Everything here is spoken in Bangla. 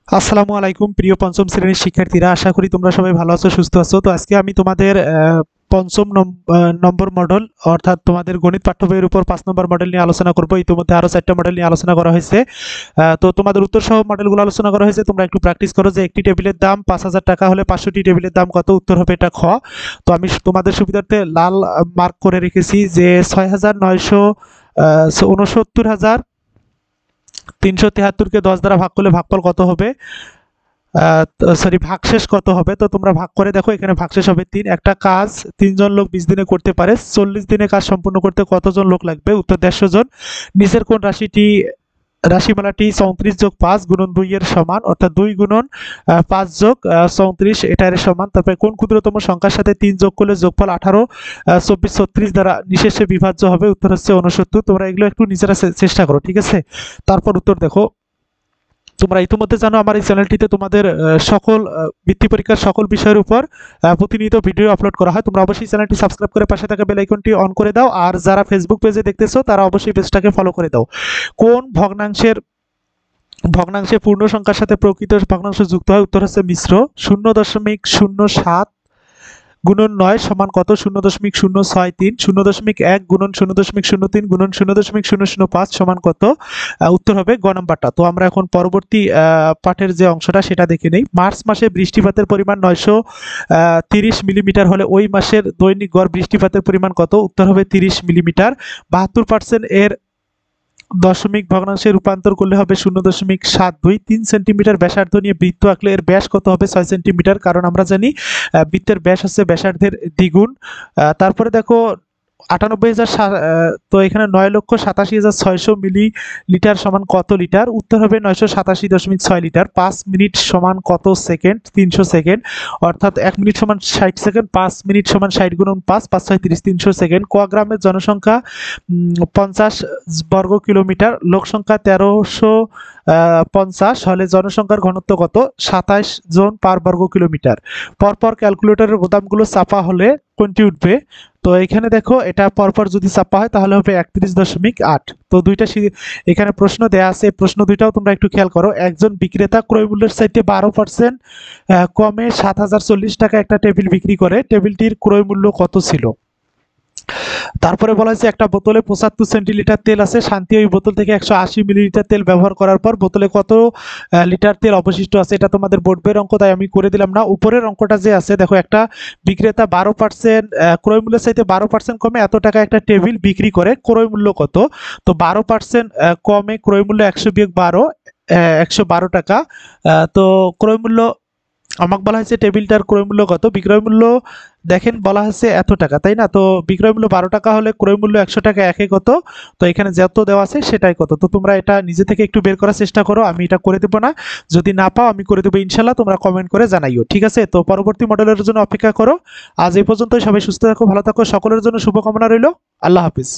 আসসালামু আলাইকুম প্রিয় পঞ্চম শ্রেণীর শিক্ষার্থীরা, আশা করি তোমরা সবাই ভালো আছো, সুস্থ আছো। তো আজকে আমি তোমাদের পঞ্চম নম্বর মডেল অর্থাৎ তোমাদের গণিত পাঠ্য বইয়ের উপর 5 নম্বর মডেল নিয়ে আলোচনা করব। ইতিমধ্যে আরো 4টা মডেল নিয়ে আলোচনা করা হয়েছে। তো তোমাদের উত্তর সহ মডেলগুলো আলোচনা করা হয়েছে। তোমরা একটু প্র্যাকটিস করো যে একটি টেবিলের দাম 5,000 টাকা হলে 500টি টেবিলের দাম কত। উত্তর হবে এটা খ। তো আমি তোমাদের সুবিধার্থে লাল মার্ক করে রেখেছি যে 6,969,373কে 10 দ্বারা ভাগ করলে ভাগফল কত হবে, সরি ভাগশেষ কত হবে। তো তোমরা ভাগ করে দেখো, এখানে ভাগশেষ হবে 3। একটা কাজ 3 জন লোক 20 দিনে করতে পারে, 40 দিনে কাজ সম্পূর্ণ করতে কতজন লোক লাগবে। উত্তর 150 জন। নিচের কোন রাশিমালাটি 34 যোগ 5 গুণন 2 এর সমান, অর্থাৎ 2 গুণন 5 যোগ 34 এটার সমান। তারপরে কোন ক্ষুদ্রতম সংখ্যার সাথে 3 যোগ করলে যোগফল 18, 24, 36 দ্বারা নিশেষে বিভাজ্য হবে। উত্তর হচ্ছে 69। তোমরা এগুলো একটু নিজেরা চেষ্টা করো, ঠিক আছে। তারপর উত্তর দেখো, তোমরা ইতিমধ্যে জানো আমার এই চ্যানেলটিতে তোমাদের সকল বৃত্তি পরীক্ষার সকল বিষয়ের উপর প্রতিনিয়ত ভিডিও আপলোড করা হয়। তোমরা অবশ্যই চ্যানেলটি সাবস্ক্রাইব করে পাশে থাকা বেল আইকনটি অন করে দাও। আর যারা ফেসবুক পেজে দেখতেছো তারা অবশ্যই পেজটাকে ফলো করে দাও। কোন ভগ্নাংশে পূর্ণ সংখ্যার সাথে প্রকৃত ভগ্নাংশ যুক্ত হয়। উত্তর হচ্ছে মিশ্র। 0.07 গুণন 9 সমান কত। 0.063। 0.1 গুণন 0.03 গুণন 0.005 সমান কত। উত্তর হবে গ নাম্বারটা। তো আমরা এখন পরবর্তী পাঠের যে অংশটা সেটা দেখে নেই। মার্চ মাসে বৃষ্টিপাতের পরিমাণ 930 মিলিমিটার হলে ওই মাসের দৈনিক গড় বৃষ্টিপাতের পরিমাণ কত। উত্তর হবে 30 মিলিমিটার। 72% এর দশমিক ভগ্নাংশে রূপান্তর করলে হবে 0.72। 3 সেন্টিমিটার ব্যাসার্ধ নিয়ে বৃত্ত আঁকলে এর ব্যাস কত হবে। 6 সেন্টিমিটার। কারণ আমরা জানি বৃত্তের ব্যাস হচ্ছে ব্যাসার্ধের দ্বিগুণ। তারপরে দেখো 98,000, তো এখানে 9,87,600 মিলিলিটার সমান কত লিটার। উত্তর হবে 987.6 লিটার। 5 মিনিট সমান কত সেকেন্ড। 300 সেকেন্ড। অর্থাৎ 1 মিনিট সমান 60 সেকেন্ড। 5 মিনিট সমান 60 গুণন 5, 5 6 30, 300 সেকেন্ড। ক গ্রামের জনসংখ্যা 50 বর্গ কিলোমিটার, লোক সংখ্যা 1350 হলে জনসংখ্যার ঘনত্ব কত। 27 জন পার বর্গ কিলোমিটার। পরপর ক্যালকুলেটরের বোতামগুলো চাপা হলে কোনটি উঠবে। তো এখানে দেখো, এটা পরপর যদি চাপা হয় তাহলে হবে 31.8। তো দুইটা এখানে প্রশ্ন দেয়া আছে, প্রশ্ন দুইটাও তোমরা একটু খেয়াল করো। একজন বিক্রেতা ক্রয় মূল্যের চাইতে 12% কমে 7,040 টাকা একটা টেবিল বিক্রি করে। টেবিলটির ক্রয় মূল্য কত ছিল। তারপরে বলা হয়েছে একটা বোতলে 75 সেন্টিলিটার তেল আছে। শান্তি ওই বোতল থেকে 180 মিলিলিটার তেল ব্যবহার করার পর বোতলে কত লিটার তেল অবশিষ্ট আছে। এটা তোমাদের বোর্ড বইয়ের অঙ্ক, তাই আমি করে দিলাম না। উপরের অঙ্কটা যে আছে দেখো, একটা বিক্রেতা 12% ক্রয় মূল্যের চাইতে 12% কমে এত টাকা একটা টেবিল বিক্রি করে। ক্রয় মূল্য কত। তো 12% কমে ক্রয় মূল্য 100 বিয়োগ 12, 112 টাকা। তো ক্রয় মূল্য আমাকে বলা হয়েছে টেবিলটার ক্রয় মূল্য কত। বিক্রয় মূল্য দেখেন বলা হচ্ছে এত টাকা, তাই না। তো বিক্রয় মূল্য 12 টাকা হলে ক্রয় মূল্য 100 টাকা, একে কত। তো এখানে যত দেওয়া আছে সেটাই কত। তো তোমরা এটা নিজে থেকে একটু বের করার চেষ্টা করো, আমি এটা করে দেবো না। যদি না পাও আমি করে দেবো ইনশাল্লাহ, তোমরা কমেন্ট করে জানাইও, ঠিক আছে। তো পরবর্তী মডেলের জন্য অপেক্ষা করো। আজ এই পর্যন্তই। সবাই সুস্থ থাকো, ভালো থাকো, সকলের জন্য শুভকামনা রইল। আল্লাহ হাফিজ।